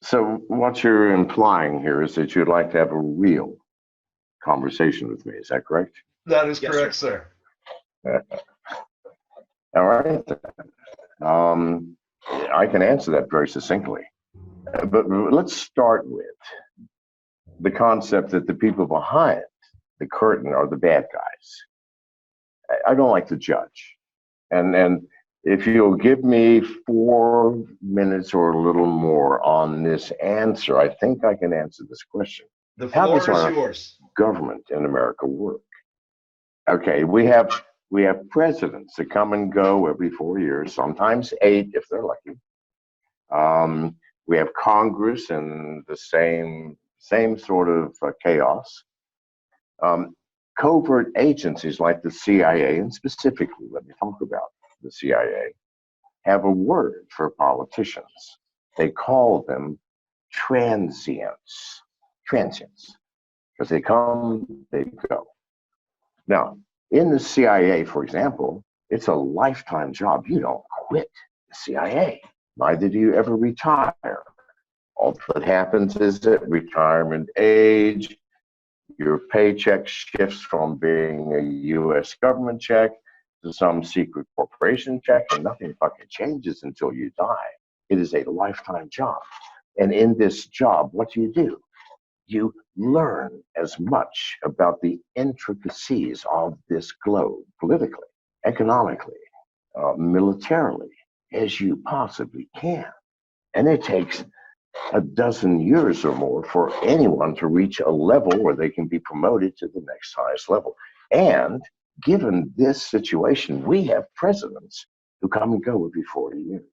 So what you're implying here is that you'd like to have a real conversation with me. Is that correct? That is Yes, correct, sir. All right. I can answer that very succinctly. But let's start with the concept that the people behind the curtain are the bad guys. I don't like to judge. And if you'll give me 4 minutes or a little more on this answer, I think I can answer this question. The How floor does is our yours. government in America work? Okay, we have presidents that come and go every 4 years, sometimes 8 if they're lucky. We have Congress in the same sort of chaos. Covert agencies like the CIA, and specifically, let me talk about the CIA, have a word for politicians. They call them transients. Transients, because they come, they go. Now, in the CIA, for example, it's a lifetime job. You don't quit the CIA. Neither do you ever retire. All that happens is at retirement age, your paycheck shifts from being a US government check to some secret corporation check, and nothing fucking changes until you die. It is a lifetime job. And in this job, what do? You learn as much about the intricacies of this globe, politically, economically, militarily, as you possibly can. And it takes a dozen years or more for anyone to reach a level where they can be promoted to the next highest level. And given this situation, we have presidents who come and go every 40 years.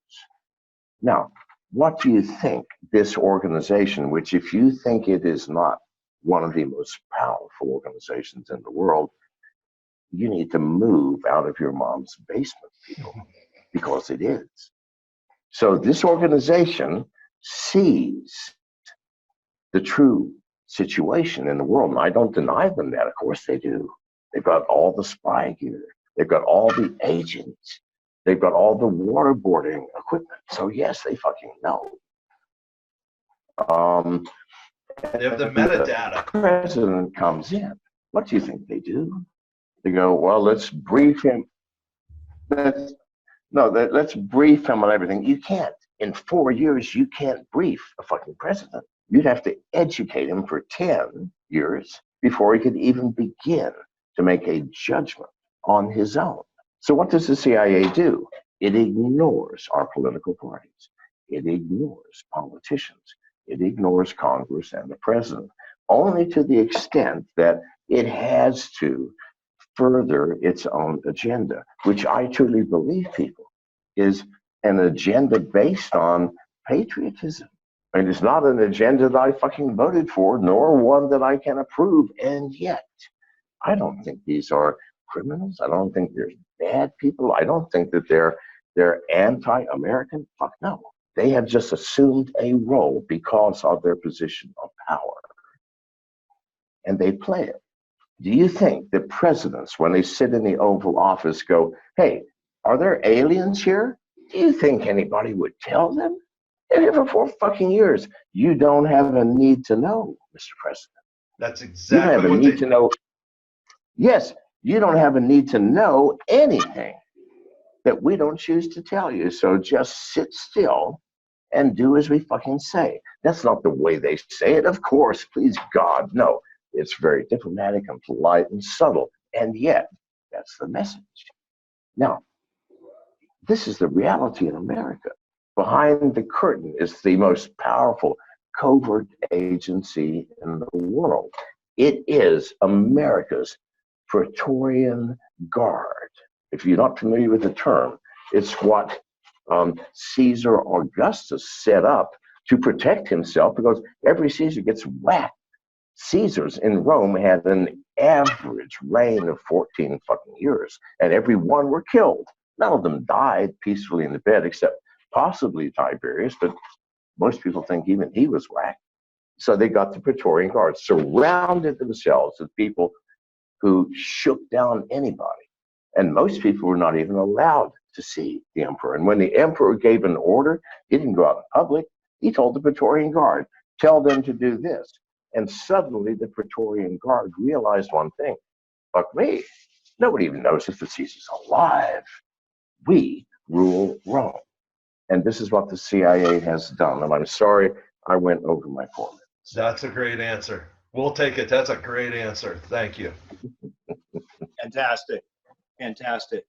Now, what do you think this organization, which if you think it is not one of the most powerful organizations in the world, you need to move out of your mom's basement, people, because it is. So this organization sees the true situation in the world. And I don't deny them that. Of course they do. They've got all the spy gear. They've got all the agents. They've got all the waterboarding equipment. So yes, they fucking know. They have the metadata. The president comes in. What do you think they do? They go, well, let's brief him. Let's brief him on everything. You can't. In 4 years, you can't brief a fucking president. You'd have to educate him for 10 years before he could even begin to make a judgment on his own. So what does the CIA do? It ignores our political parties. It ignores politicians. It ignores Congress and the president, only to the extent that it has to further its own agenda, which I truly believe, people, is an agenda based on patriotism. I mean, it's not an agenda that I fucking voted for, nor one that I can approve. And yet, I don't think these are criminals. I don't think they're bad people. I don't think that they're anti-American. Fuck no. They have just assumed a role because of their position of power. And they play it. Do you think that presidents, when they sit in the Oval Office, go, hey, are there aliens here? Do you think anybody would tell them? They're here for 4 fucking years. You don't have a need to know, Mr. President. That's You don't exactly have a what need to know. Yes, you don't have a need to know anything that we don't choose to tell you. So just sit still and do as we fucking say. That's not the way they say it. Of course, please God, no. It's very diplomatic and polite and subtle. And yet, that's the message. Now, this is the reality in America. Behind the curtain is the most powerful covert agency in the world. It is America's Praetorian Guard. If you're not familiar with the term, it's what Caesar Augustus set up to protect himself, because every Caesar gets whacked. Caesars in Rome had an average reign of 14 fucking years, and every one were killed. None of them died peacefully in the bed, except possibly Tiberius, but most people think even he was whacked. So they got the Praetorian Guard, surrounded themselves with people who shook down anybody. And most people were not even allowed to see the emperor. And when the emperor gave an order, he didn't go out in public. He told the Praetorian Guard, tell them to do this. And suddenly the Praetorian Guard realized one thing. Fuck me. Nobody even knows if the Caesar's alive. We rule Rome. And this is what the CIA has done. And I'm sorry I went over my 4 minutes. That's a great answer. We'll take it. That's a great answer. Thank you. Fantastic. Fantastic.